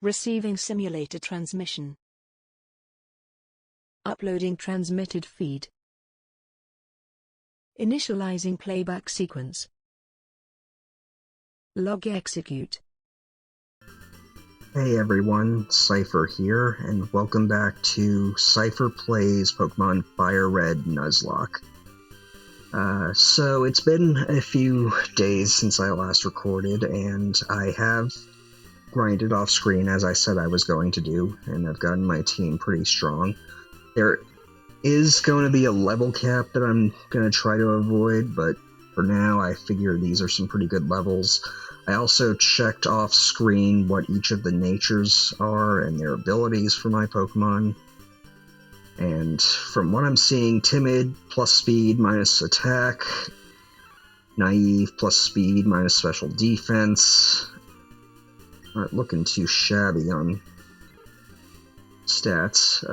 Receiving simulator transmission. Uploading transmitted feed. Initializing playback sequence. Log execute. Hey everyone, Seipher here, and welcome back to Seipher Plays Pokemon Fire Red Nuzlocke. So it's been a few days since I last recorded, and I have grinded off screen as I said I was going to do, and I've gotten my team pretty strong. There is going to be a level cap that I'm going to try to avoid, but for now I figure these are some pretty good levels. I also checked off screen what each of the natures are and their abilities for my Pokemon. And from what I'm seeing, Timid plus Speed minus Attack, Naive plus Speed minus Special Defense. Not looking too shabby on stats.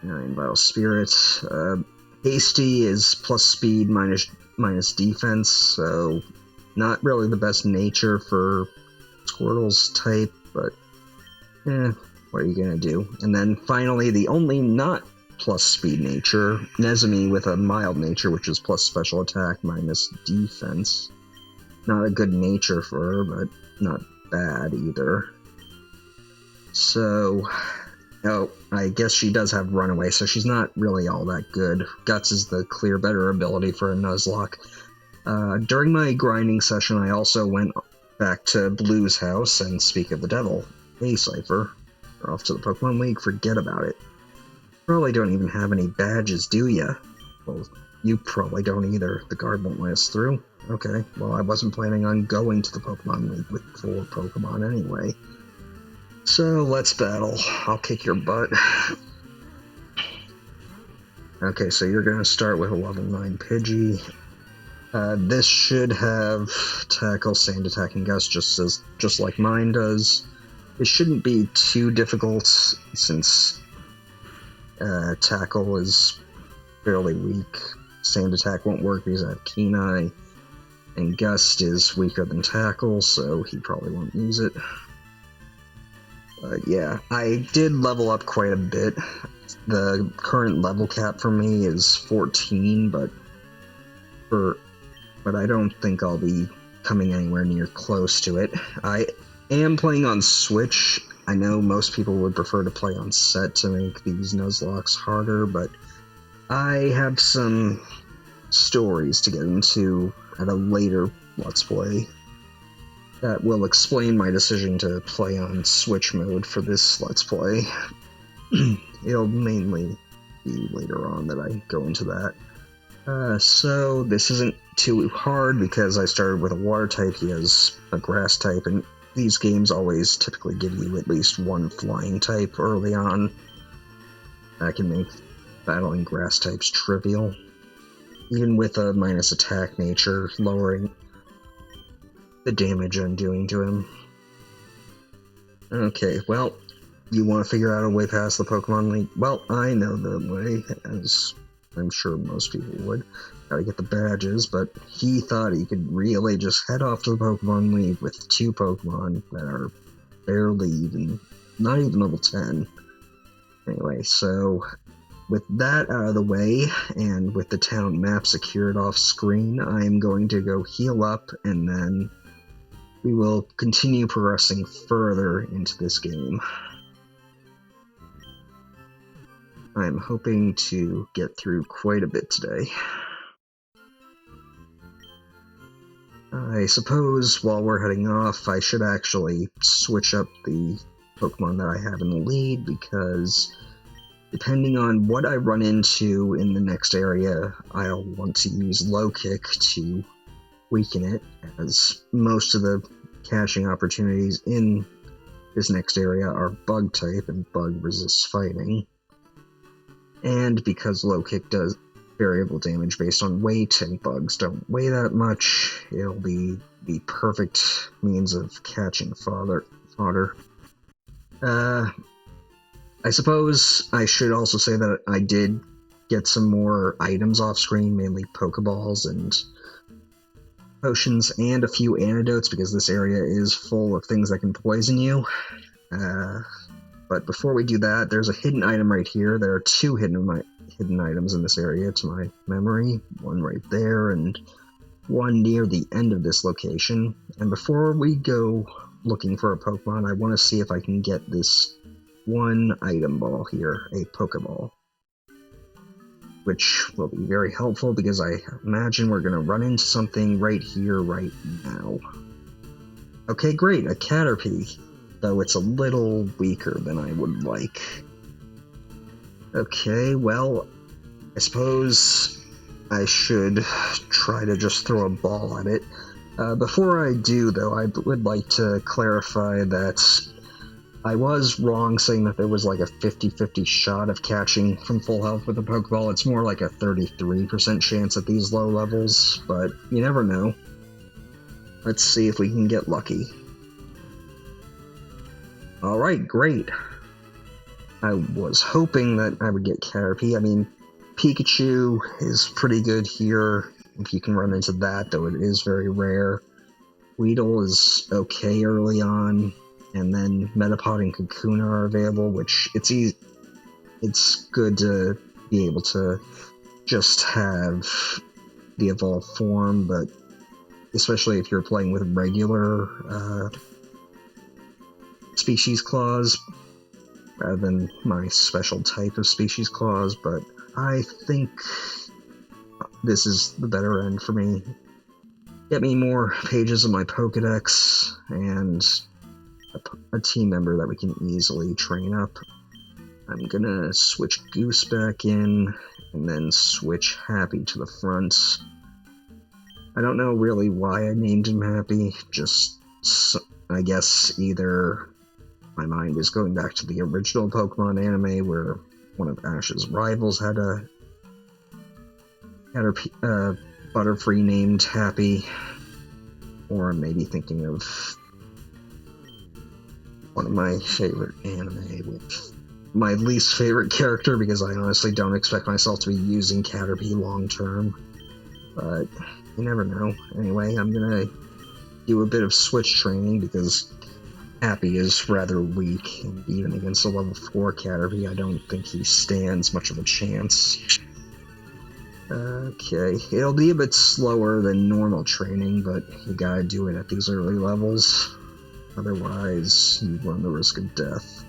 9 Vital Spirits. Hasty is plus Speed minus Defense, so not really the best nature for Squirtle's type, but what are you gonna do? And then finally, the only not plus speed nature, Nezumi with a mild nature, which is plus special attack minus defense. Not a good nature for her, but not bad either. So, oh, I guess she does have Runaway, so she's not really all that good. Guts is the clear better ability for a Nuzlocke. During my grinding session, I also went back to Blue's house, and speak of the devil, hey Seipher, you're off to the Pokemon League, forget about it. Probably don't even have any badges, do ya? Well, you probably don't either, the guard won't let us through. Okay, well I wasn't planning on going to the Pokemon League with 4 Pokemon anyway. So, let's battle. I'll kick your butt. Okay, so you're gonna start with a level 9 Pidgey. This should have Tackle, Sand Attack, and Gust just like mine does. It shouldn't be too difficult since Tackle is fairly weak. Sand Attack won't work because I have Keen Eye, and Gust is weaker than Tackle, so he probably won't use it. Yeah, I did level up quite a bit. The current level cap for me is 14, but I don't think I'll be coming anywhere near close to it. I am playing on Switch. I know most people would prefer to play on set to make these Nuzlockes harder, but I have some stories to get into at a later Let's Play that will explain my decision to play on Switch mode for this Let's Play. It'll mainly be later on that I go into that. So this isn't too hard because I started with a water type, he has a grass type, and these games always typically give you at least one flying type early on. That can make battling grass types trivial. Even with a minus attack nature, lowering the damage I'm doing to him. Okay, well, you want to figure out a way past the Pokemon League? Well, I know the way, as I'm sure most people would. Gotta get the badges, but he thought he could really just head off to the Pokemon League with 2 Pokemon that are barely even, not even level 10. Anyway, so with that out of the way, and with the town map secured off screen, I'm going to go heal up, and then we will continue progressing further into this game. I'm hoping to get through quite a bit today. I suppose while we're heading off, I should actually switch up the Pokemon that I have in the lead, because depending on what I run into in the next area, I'll want to use Low Kick to weaken it, as most of the catching opportunities in this next area are Bug type, and Bug resists fighting. And because Low Kick does variable damage based on weight, and bugs don't weigh that much, it'll be the perfect means of catching fodder. I suppose I should also say that I did get some more items off screen, mainly Pokeballs and potions, and a few antidotes, because this area is full of things that can poison you. But before we do that, there's a hidden item right here. There are two hidden items in this area to my memory. One right there and one near the end of this location. And before we go looking for a Pokemon, I want to see if I can get this one item ball here, a Pokeball. Which will be very helpful because I imagine we're going to run into something right here, right now. Okay, great, a Caterpie, though it's a little weaker than I would like. Okay, well, I suppose I should try to just throw a ball at it. Before I do, though, I would like to clarify that I was wrong saying that there was like a 50-50 shot of catching from full health with a Pokeball. It's more like a 33% chance at these low levels, but you never know. Let's see if we can get lucky. Alright, great. I was hoping that I would get Caterpie. I mean, Pikachu is pretty good here, if you can run into that, though it is very rare. Weedle is okay early on, and then Metapod and Kakuna are available, which it's good to be able to just have the evolved form, but especially if you're playing with regular species claws rather than my special type of species claws, but I think this is the better end for me. Get me more pages of my Pokedex and a team member that we can easily train up. I'm gonna switch Goose back in and then switch Happy to the front. I don't know really why I named him Happy, just I guess either my mind is going back to the original Pokemon anime where one of Ash's rivals had a Butterfree named Happy, or I'm maybe thinking of one of my favorite anime with my least favorite character, because I honestly don't expect myself to be using Caterpie long term, but you never know. Anyway, I'm gonna do a bit of switch training because Happy is rather weak, and even against a level 4 Caterpie, I don't think he stands much of a chance. Okay, it'll be a bit slower than normal training, but you gotta do it at these early levels. Otherwise, you run the risk of death.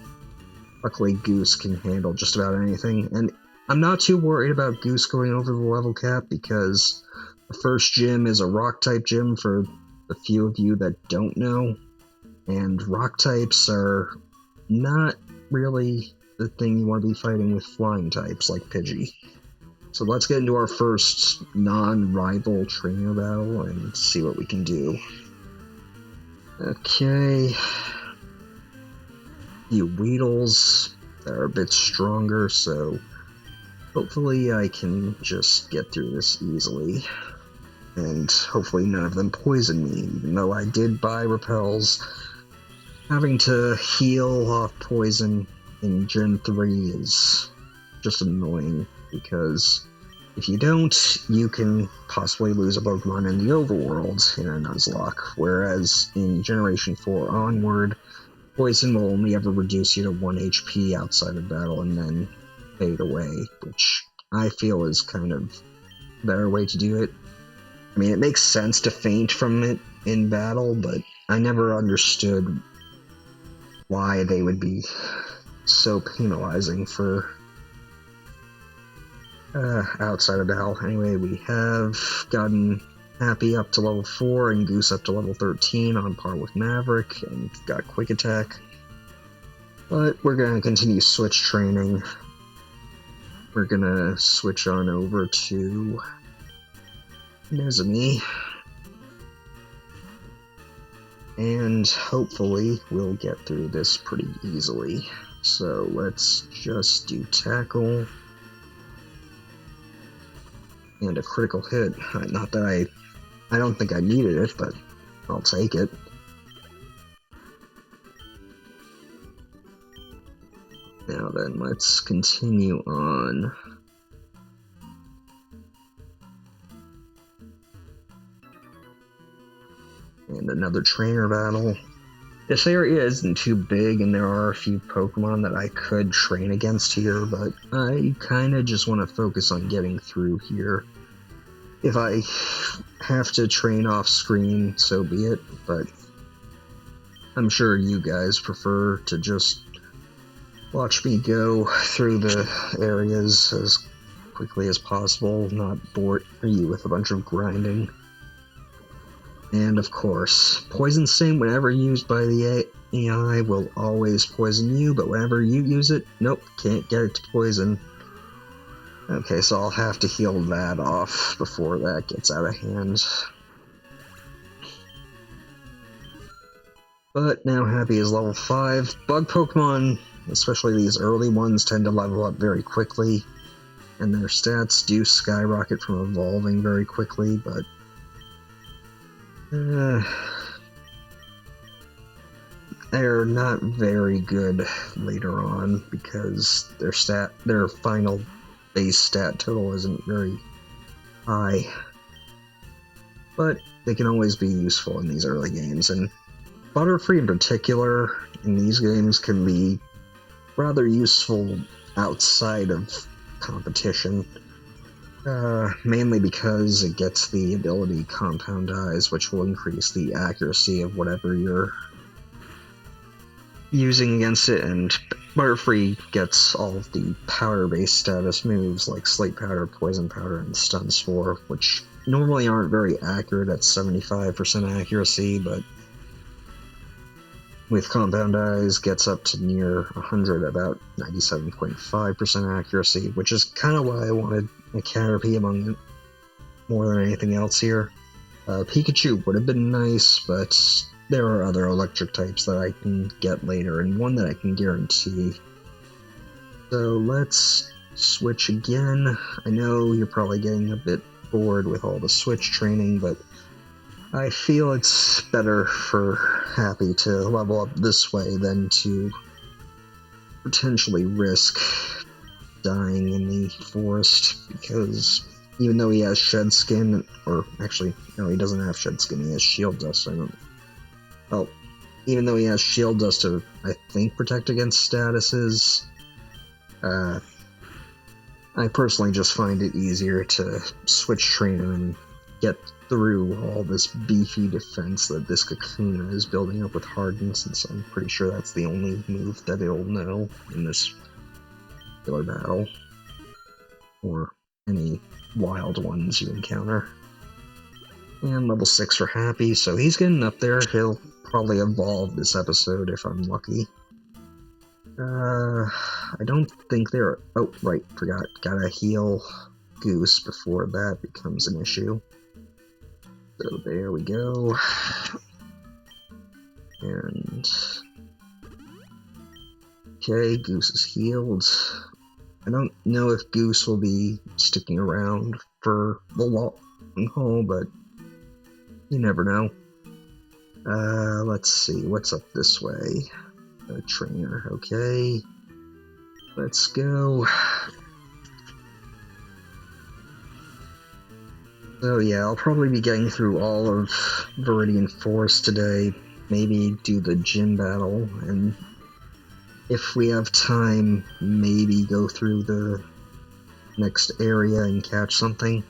Luckily, Goose can handle just about anything, and I'm not too worried about Goose going over the level cap because the first gym is a Rock-type gym for the few of you that don't know, and Rock-types are not really the thing you want to be fighting with flying types like Pidgey. So let's get into our first non-rival trainer battle and see what we can do. Okay. Few Weedles that are a bit stronger, so hopefully I can just get through this easily. And hopefully none of them poison me, even though I did buy repels. Having to heal off poison in Gen 3 is just annoying, because if you don't, you can possibly lose a Pokemon in the overworld in a Nuzlocke, whereas in Generation 4 onward, poison will only ever reduce you to 1 HP outside of battle and then fade away, which I feel is kind of a better way to do it. I mean, it makes sense to faint from it in battle, but I never understood why they would be so penalizing for outside of battle. Anyway, we have gotten Happy up to level 4 and Goose up to level 13 on par with Maverick, and got Quick Attack. But we're going to continue switch training. We're going to switch on over to Nezumi, and hopefully we'll get through this pretty easily. So let's just do Tackle. And a critical hit. Not that I don't think I needed it, but I'll take it. Now then, let's continue on. And another trainer battle. This area isn't too big, and there are a few Pokemon that I could train against here, but I kind of just want to focus on getting through here. If I have to train off screen, so be it, but I'm sure you guys prefer to just watch me go through the areas as quickly as possible, not bore you with a bunch of grinding. And of course, Poison Sting, whenever used by the AI, will always poison you, but whenever you use it, nope, can't get it to poison. Okay, so I'll have to heal that off before that gets out of hand. But now Happy is level 5. Bug Pokemon, especially these early ones, tend to level up very quickly, and their stats do skyrocket from evolving very quickly, but they're not very good later on because their final base stat total isn't very high. But they can always be useful in these early games, and Butterfree in particular in these games can be rather useful outside of competition. Mainly because it gets the ability Compound Eyes, which will increase the accuracy of whatever you're using against it, and Butterfree gets all of the powder-based status moves like Slate Powder, Poison Powder, and Stun Spore, which normally aren't very accurate at 75% accuracy, but with Compound Eyes gets up to near 100, about 97.5% accuracy, which is kind of why I wanted a Caterpie among it more than anything else here. Pikachu would have been nice, but there are other electric types that I can get later, and one that I can guarantee. So let's switch again. I know you're probably getting a bit bored with all the switch training, but I feel it's better for Happy to level up this way than to potentially risk dying in the forest, because even though he has Shed Skin, or actually, no, he doesn't have Shed Skin, he has Shield Dust, even though he has Shield Dust to, I think, protect against statuses, I personally just find it easier to switch train him and get through all this beefy defense that this Kakuna is building up with Harden, since I'm pretty sure that's the only move that it'll know in this particular battle, or any wild ones you encounter. And level 6 for Happy, so he's getting up there. He'll probably evolve this episode if I'm lucky. I don't think they're... Oh, right, forgot. Gotta heal Goose before that becomes an issue. So there we go. And... okay, Goose is healed. I don't know if Goose will be sticking around for the long haul, but you never know. Let's see, what's up this way? A trainer, okay. Let's go. So yeah, I'll probably be getting through all of Viridian Forest today, maybe do the gym battle, and if we have time, maybe go through the next area and catch something.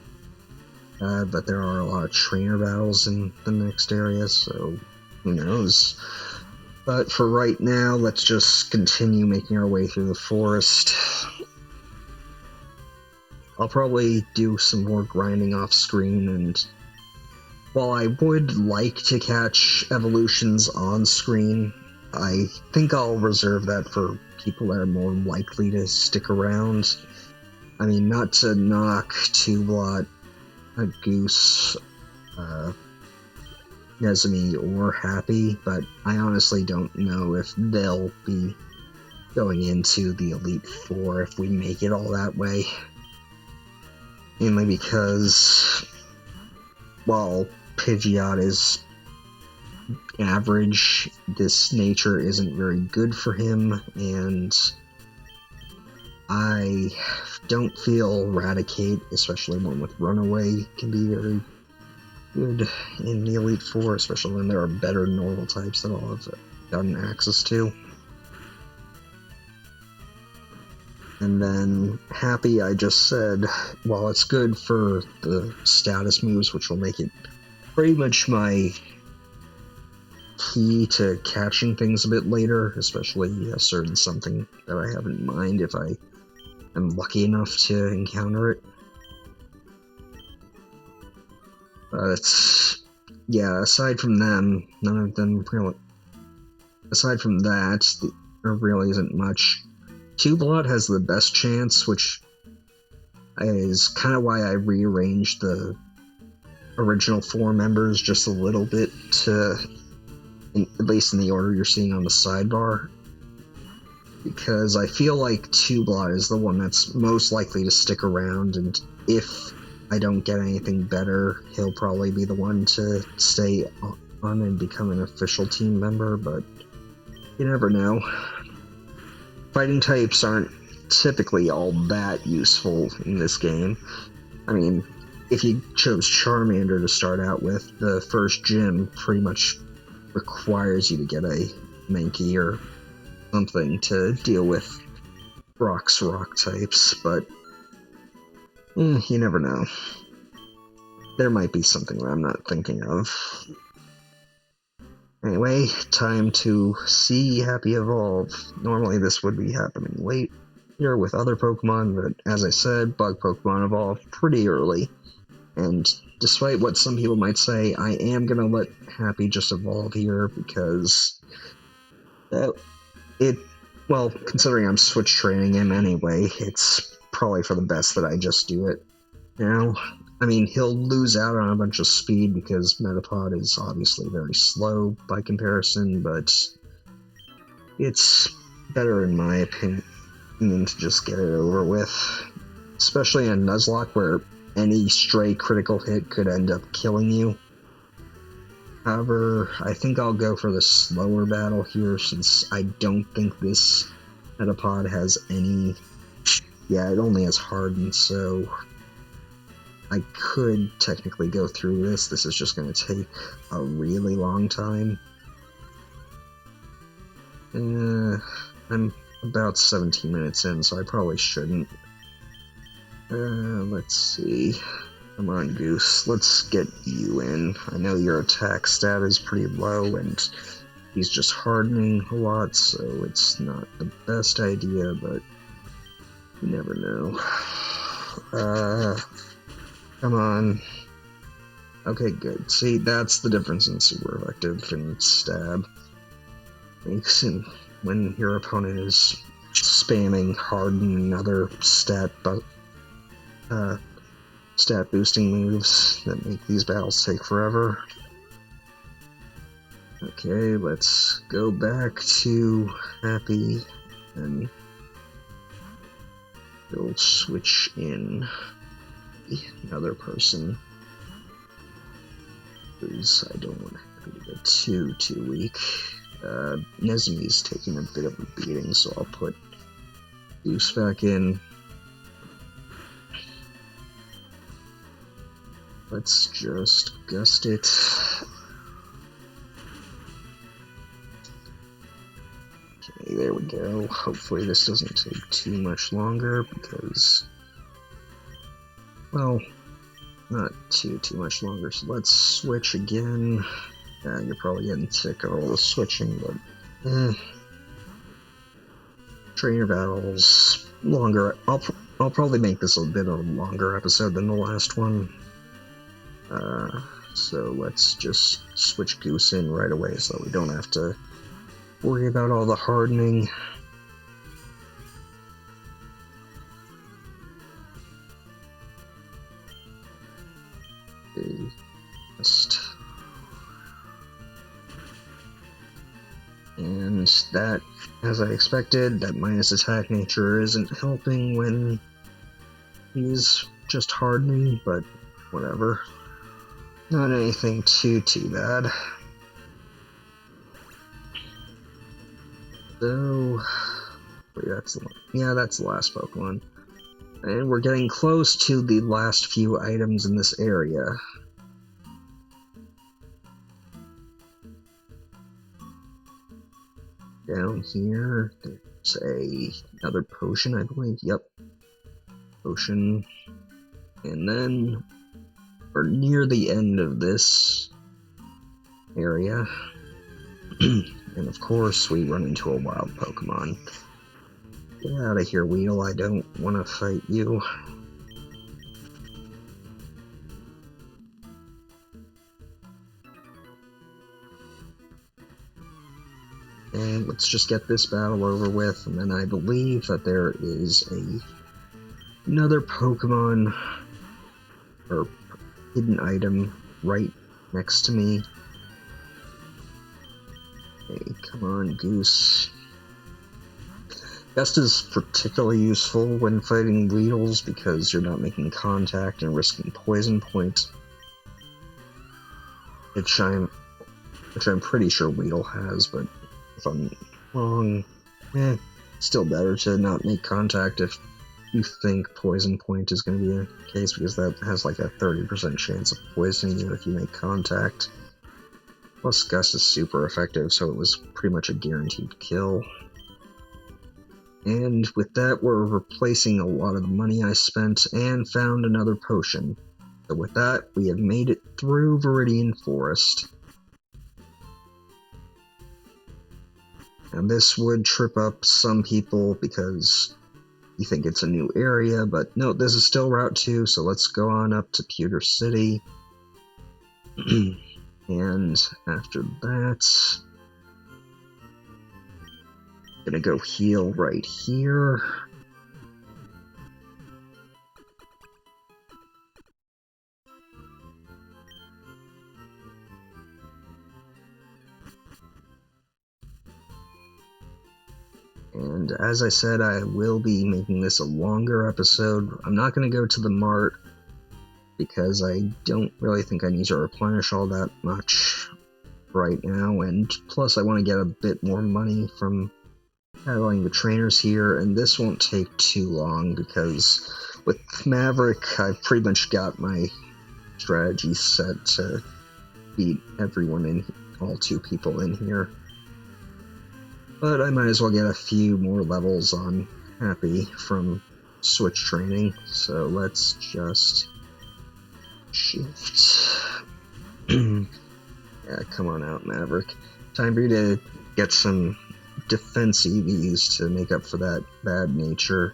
But there are a lot of trainer battles in the next area, so who knows. But for right now, let's just continue making our way through the forest. I'll probably do some more grinding off screen, and while I would like to catch evolutions on screen, I think I'll reserve that for people that are more likely to stick around. I mean, not to knock Tublot, a Goose, Nezumi, or Happy, but I honestly don't know if they'll be going into the Elite Four if we make it all that way. Mainly because, while Pidgeot is average, this nature isn't very good for him, and I don't feel Raticate, especially one with Runaway, can be very good in the Elite Four, especially when there are better normal types that all of gotten access to. And then Happy, I just said, while it's good for the status moves, which will make it pretty much my key to catching things a bit later, especially a certain something that I have in mind if I am lucky enough to encounter it. But, yeah, aside from them, none of them really... Aside from that, there really isn't much. Two Blood has the best chance, which is kind of why I rearranged the original 4 members just a little bit to, at least in the order you're seeing on the sidebar, because I feel like Two Blood is the one that's most likely to stick around, and if I don't get anything better, he'll probably be the one to stay on and become an official team member, but you never know. Fighting types aren't typically all that useful in this game. I mean, if you chose Charmander to start out with, the first gym pretty much requires you to get a Mankey or something to deal with Brock's rock types, but you never know. There might be something that I'm not thinking of. Anyway, time to see Happy evolve. Normally this would be happening late here with other Pokemon, but as I said, Bug Pokemon evolve pretty early. And despite what some people might say, I am gonna let Happy just evolve here because well, considering I'm switch training him anyway, it's probably for the best that I just do it now. I mean, he'll lose out on a bunch of speed because Metapod is obviously very slow by comparison, but it's better in my opinion to just get it over with. Especially in Nuzlocke where any stray critical hit could end up killing you. However, I think I'll go for the slower battle here since I don't think this Metapod has any... Yeah, it only has Harden, so I could technically go through this. This is just going to take a really long time. I'm about 17 minutes in, so I probably shouldn't. Let's see. Come on, Goose. Let's get you in. I know your attack stat is pretty low, and he's just hardening a lot, so it's not the best idea, but you never know. Come on. Okay, good. See, that's the difference in super effective and stab. Makes it when your opponent is spamming harden and other stat boosting moves that make these battles take forever. Okay, let's go back to Happy and we'll switch in another person, because I don't want Happy to get too weak. Nezumi's taking a bit of a beating, so I'll put Goose back in. Let's just gust it. Okay, there we go. Hopefully this doesn't take too much longer, because... well, not too much longer, so let's switch again. Yeah, you're probably getting sick of all the switching, but trainer battles, longer. I'll probably make this a bit of a longer episode than the last one. So let's just switch Goose in right away so that we don't have to worry about all the hardening. Just... and that, as I expected, that minus attack nature isn't helping when he's just hardening, but whatever. Not anything too bad. So, wait, that's the last Pokemon. And we're getting close to the last few items in this area. Down here, there's another potion, I believe. Yep. Potion. And then we're near the end of this area. And of course, we run into a wild Pokemon. Get out of here, Weedle. I don't want to fight you. And let's just get this battle over with, and then I believe that there is another Pokemon, or hidden item, right next to me. Okay, come on, Goose. Gust is particularly useful when fighting Weedles because you're not making contact and risking poison points. Which I'm pretty sure Weedle has, but if I'm wrong, still better to not make contact if you think poison point is going to be the case, because that has like a 30% chance of poisoning you if you make contact. Plus, Gust is super effective, so it was pretty much a guaranteed kill. And with that, we're replacing a lot of the money I spent and found another potion. So with that, we have made it through Viridian Forest. And this would trip up some people because you think it's a new area, but no, this is still Route 2, so let's go on up to Pewter City. And after that, I'm gonna go heal right here. And as I said, I will be making this a longer episode. I'm not going to go to the mart because I don't really think I need to replenish all that much right now, and plus I want to get a bit more money from battling the trainers here, and this won't take too long because with Maverick I've pretty much got my strategy set to beat everyone in, all 2 people in here. But I might as well get a few more levels on Happy from Switch training, so let's just shift. Yeah, come on out, Maverick. Time for you to get some defense EVs to make up for that bad nature.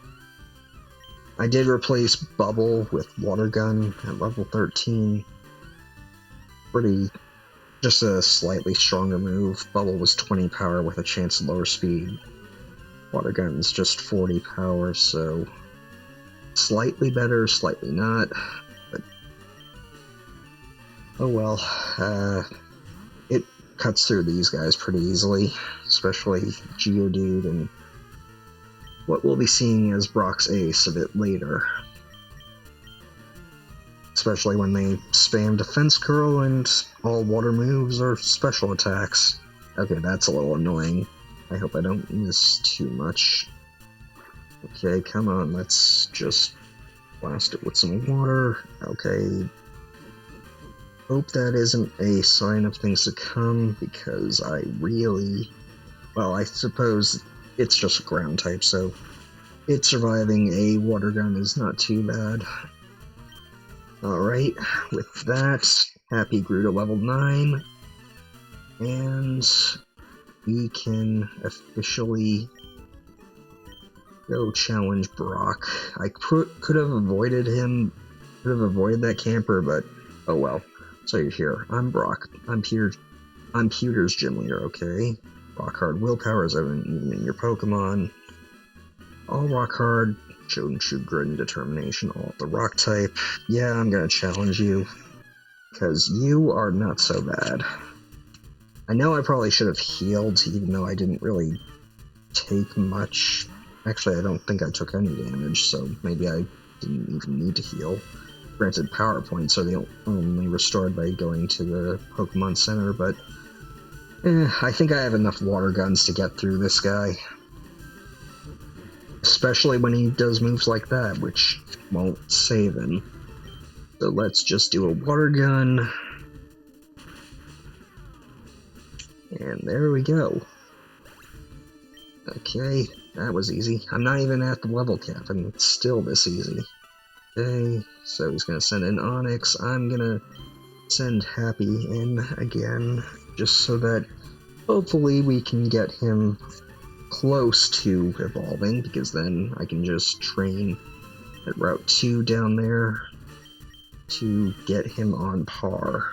I did replace Bubble with Water Gun at level 13. Just a slightly stronger move. Bubble was 20 power with a chance of lower speed. Water Gun's just 40 power, so slightly better, slightly not. But oh well. It cuts through these guys pretty easily, especially Geodude and what we'll be seeing as Brock's ace a bit later. Especially when they spam Defense Curl and all water moves are special attacks. Okay, that's a little annoying. I hope I don't miss too much. Okay, come on, let's just blast it with some water. Okay. Hope that isn't a sign of things to come, because I suppose it's just a ground type, so it surviving a water gun is not too bad. Alright, with that, Happy grew to level 9, and we can officially go challenge Brock. I could have avoided that camper, but oh well. So you're here. I'm Brock. I'm Pewter's gym leader, okay? Rock hard willpower is evident even in your Pokemon. All rock hard, showing true grit and determination, all the rock type. Yeah, I'm gonna challenge you, because you are not so bad. I know I probably should have healed, even though I didn't really take much. Actually, I don't think I took any damage, so maybe I didn't even need to heal. Granted, power points are only restored by going to the Pokemon Center, but I think I have enough water guns to get through this guy. Especially when he does moves like that, which won't save him. So let's just do a water gun. And there we go. Okay, that was easy. I'm not even at the level cap, and it's still this easy. Okay, so he's gonna send in Onyx. I'm gonna send Happy in again, just so that hopefully we can get him close to evolving, because then I can just train at Route 2 down there to get him on par.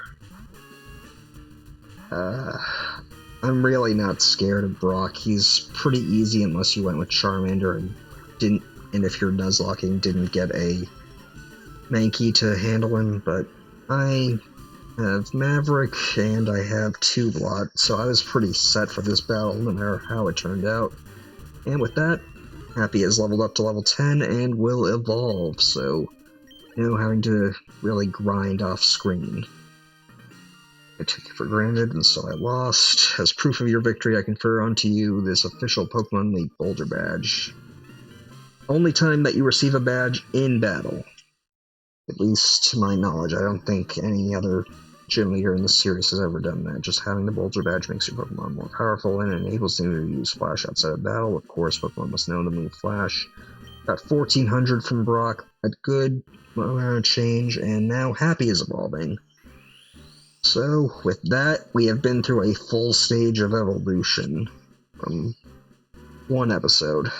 I'm really not scared of Brock. He's pretty easy unless you went with Charmander and if you're Nuzlocking, didn't get a Mankey to handle him, but I have Maverick and I have Two-Blot, so I was pretty set for this battle no matter how it turned out. And with that, Happy is leveled up to level 10 and will evolve, so no having to really grind off screen. I took it for granted, and so I lost. As proof of your victory, I confer onto you this official Pokémon League Boulder Badge. Only time that you receive a badge in battle. At least to my knowledge, I don't think any other gym leader in the series has ever done that. Just having the Boulder Badge makes your Pokemon more powerful and enables them to use Flash outside of battle. Of course, Pokemon must know the move Flash. Got 1400 from Brock, a good amount of change, and now Happy is evolving. So, with that, we have been through a full stage of evolution from one episode.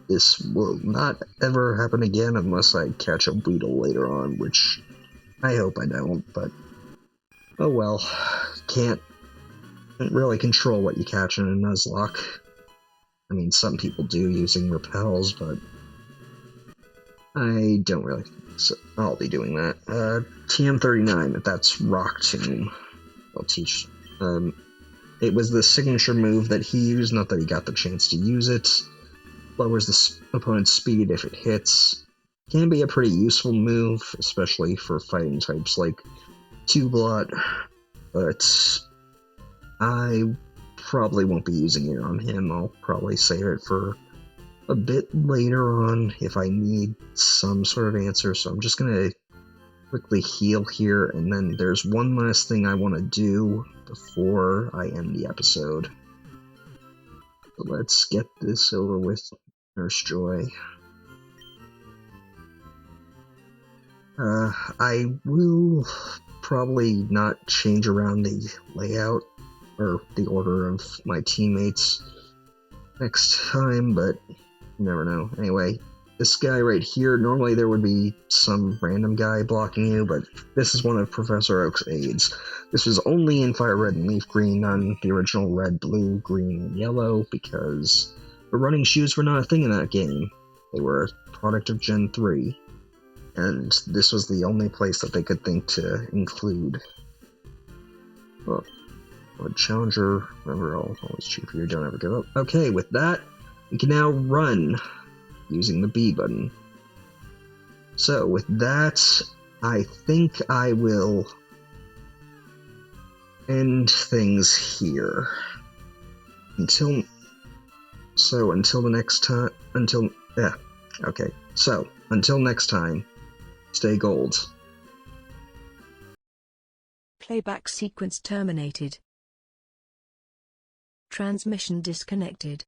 This will not ever happen again unless I catch a Weedle later on, which I hope I don't, but oh well. Can't really control what you catch in a Nuzlocke. I mean, some people do using repels, but I don't really think so. I'll be doing that. TM39, that's Rock Tomb. I'll teach. It was the signature move that he used, not that he got the chance to use it. Lowers the opponent's speed if it hits. Can be a pretty useful move, especially for fighting types like Two-Blot, but I probably won't be using it on him. I'll probably save it for a bit later on if I need some sort of answer, so I'm just gonna quickly heal here, and then there's one last thing I want to do before I end the episode. So let's get this over with. Nurse Joy. I will probably not change around the layout or the order of my teammates next time, but you never know. Anyway, this guy right here, normally there would be some random guy blocking you, but this is one of Professor Oak's aides. This was only in Fire Red and Leaf Green, on the original Red, Blue, Green, and Yellow, because the running shoes were not a thing in that game. They were a product of Gen 3, and this was the only place that they could think to include. Well, a challenger, remember, I'll always cheer for you, don't ever give up. Okay, with that, we can now run using the B button. So, with that, I think I will end things here. Until next time, until next time, stay gold. Playback sequence terminated. Transmission disconnected.